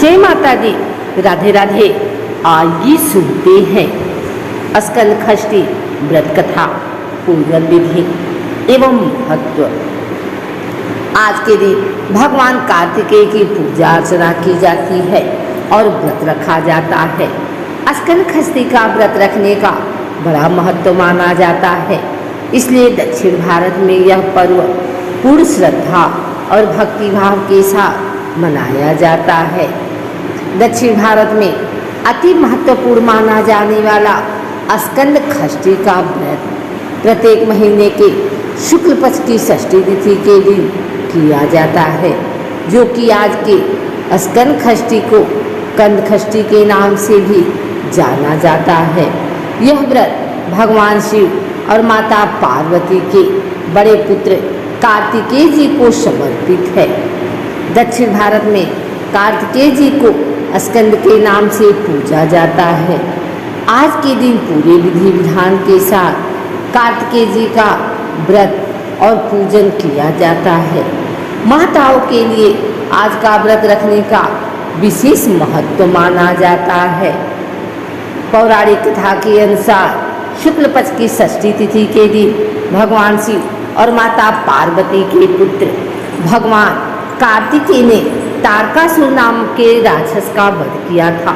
जय माता दी, राधे राधे। आइए सुनते हैं स्कंद षष्ठी व्रत कथा, पूजन विधि एवं महत्व। आज के दिन भगवान कार्तिकेय की पूजा अर्चना की जाती है और व्रत रखा जाता है। स्कंद षष्ठी का व्रत रखने का बड़ा महत्व माना जाता है, इसलिए दक्षिण भारत में यह पर्व पूर्ण श्रद्धा और भक्तिभाव के साथ मनाया जाता है। दक्षिण भारत में अति महत्वपूर्ण माना जाने वाला स्कंद षष्ठी का व्रत प्रत्येक महीने के शुक्ल पक्ष की षष्ठी तिथि के दिन किया जाता है, जो कि आज के स्कंद षष्ठी को कंद षष्ठी के नाम से भी जाना जाता है। यह व्रत भगवान शिव और माता पार्वती के बड़े पुत्र कार्तिकेय जी को समर्पित है। दक्षिण भारत में कार्तिकेय जी को स्कंद के नाम से पूजा जाता है। आज के दिन पूरे विधि विधान के साथ कार्तिकेय जी का व्रत और पूजन किया जाता है। माताओं के लिए आज का व्रत रखने का विशेष महत्व माना जाता है। पौराणिक कथा के अनुसार शुक्ल पक्ष की षष्ठी तिथि के दिन भगवान शिव और माता पार्वती के पुत्र भगवान कार्तिकेय ने तारकासुर नाम के राक्षस का वध किया था।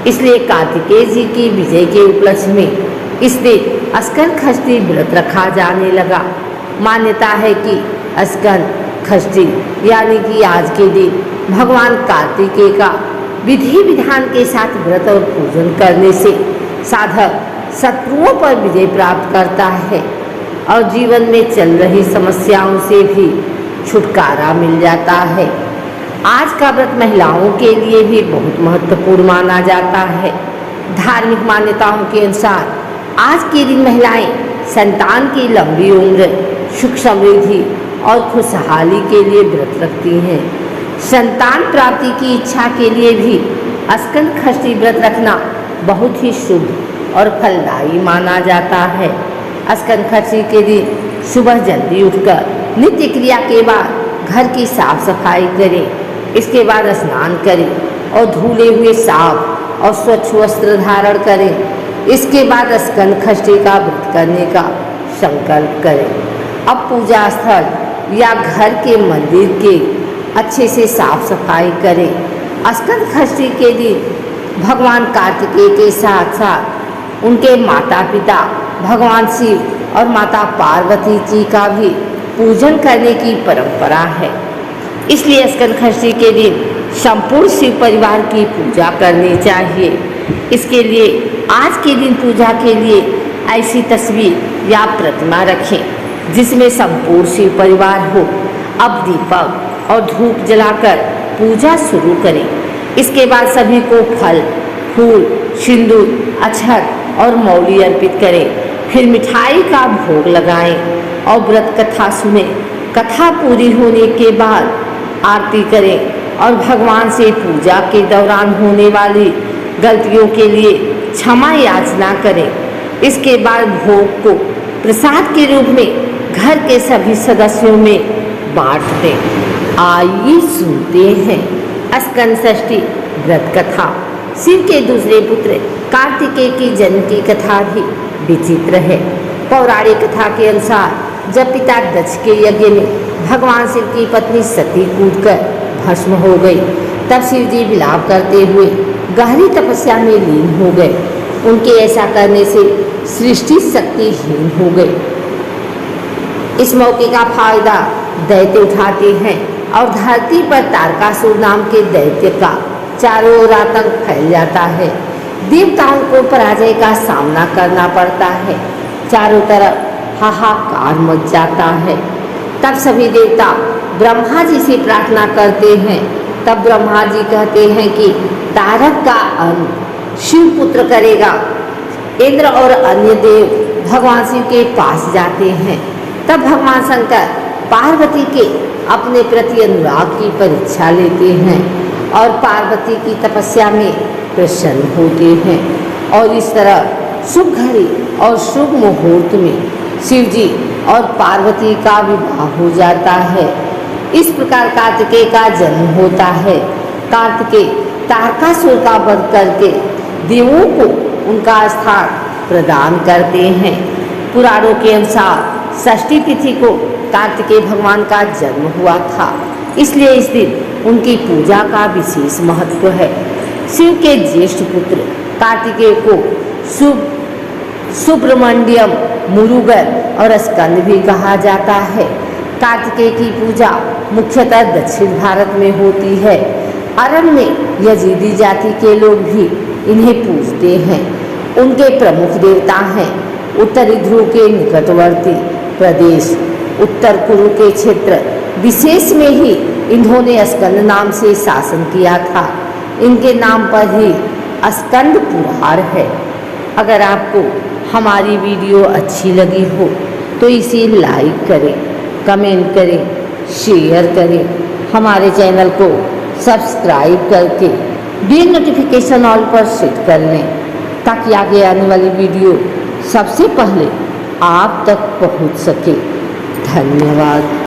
इसलिए कार्तिकेय जी की विजय के उपलक्ष्य में इस दिन स्कंद षष्ठी व्रत रखा जाने लगा। मान्यता है कि स्कंद षष्ठी यानी कि आज के दिन भगवान कार्तिकेय का विधि विधान के साथ व्रत और पूजन करने से साधक शत्रुओं पर विजय प्राप्त करता है और जीवन में चल रही समस्याओं से भी छुटकारा मिल जाता है। आज का व्रत महिलाओं के लिए भी बहुत महत्वपूर्ण माना जाता है। धार्मिक मान्यताओं के अनुसार आज के दिन महिलाएं संतान की लंबी उम्र, सुख समृद्धि और खुशहाली के लिए व्रत रखती हैं। संतान प्राप्ति की इच्छा के लिए भी स्कंद षष्ठी व्रत रखना बहुत ही शुभ और फलदायी माना जाता है। स्कंद षष्ठी के दिन सुबह जल्दी उठकर नित्य क्रिया के बाद घर की साफ सफाई करें। इसके बाद स्नान करें और धुले हुए साफ और स्वच्छ वस्त्र धारण करें। इसके बाद स्कंद षष्ठी का व्रत करने का संकल्प करें। अब पूजा स्थल या घर के मंदिर के अच्छे से साफ सफाई करें। स्कंद षष्ठी के दिन भगवान कार्तिकेय के साथ साथ उनके माता पिता भगवान शिव और माता पार्वती जी का भी पूजन करने की परंपरा है। इसलिए स्कंद षष्ठी के दिन संपूर्ण शिव परिवार की पूजा करनी चाहिए। इसके लिए आज के दिन पूजा के लिए ऐसी तस्वीर या प्रतिमा रखें जिसमें संपूर्ण शिव परिवार हो। अब दीपक और धूप जलाकर पूजा शुरू करें। इसके बाद सभी को फल, फूल, सिंदूर, अक्षत और मौली अर्पित करें। फिर मिठाई का भोग लगाएं और व्रत कथा सुने। कथा पूरी होने के बाद आरती करें और भगवान से पूजा के दौरान होने वाली गलतियों के लिए क्षमा याचना करें। इसके बाद भोग को प्रसाद के रूप में घर के सभी सदस्यों में बांट दें। आइए सुनते हैं स्कंद षष्ठी व्रत कथा। शिव के दूसरे पुत्र कार्तिकेय की जन्म की कथा भी विचित्र है। पौराणिक कथा के अनुसार जब पिता दक्ष के यज्ञ में भगवान शिव की पत्नी सती कूदकर भस्म हो गई, तब शिव जी विलाप करते हुए गहरी तपस्या में लीन हो गए। उनके ऐसा करने से सृष्टि शक्तिहीन हो गई। इस मौके का फायदा दैत्य उठाते हैं और धरती पर तारकासुर नाम के दैत्य का चारों ओर आतंक फैल जाता है। देवताओं को पराजय का सामना करना पड़ता है। चारों तरफ हाहाकार मच जाता है। तब सभी देवता ब्रह्मा जी से प्रार्थना करते हैं। तब ब्रह्मा जी कहते हैं कि तारक का अंत शिव पुत्र करेगा। इंद्र और अन्य देव भगवान शिव के पास जाते हैं। तब भगवान शंकर पार्वती के अपने प्रति अनुराग की परीक्षा लेते हैं और पार्वती की तपस्या में प्रसन्न होते हैं और इस तरह शुभ घड़ी और शुभ मुहूर्त में शिव जी और पार्वती का विवाह हो जाता है। इस प्रकार कार्तिकेय का जन्म होता है। कार्तिकेय तारकासुर का वध करके देवों को उनका स्थान प्रदान करते हैं। पुराणों के अनुसार षष्ठी तिथि को कार्तिकेय भगवान का जन्म हुआ था, इसलिए इस दिन उनकी पूजा का विशेष महत्व है। शिव के ज्येष्ठ पुत्र कार्तिकेय को सुब्रमण्यम, मुरुगन और स्कंद भी कहा जाता है। कार्तिकेय की पूजा मुख्यतः दक्षिण भारत में होती है। अरब में यजीदी जाति के लोग भी इन्हें पूजते हैं। उनके प्रमुख देवता हैं उत्तरी ध्रुव के निकटवर्ती प्रदेश उत्तर कुरु के क्षेत्र विशेष में ही इन्होंने स्कंद नाम से शासन किया था। इनके नाम पर ही स्कंद पुराण है। अगर आपको हमारी वीडियो अच्छी लगी हो तो इसे लाइक करें, कमेंट करें, शेयर करें। हमारे चैनल को सब्सक्राइब करके बेल नोटिफिकेशन ऑल पर सेट कर लें, ताकि आगे आने वाली वीडियो सबसे पहले आप तक पहुंच सके। धन्यवाद।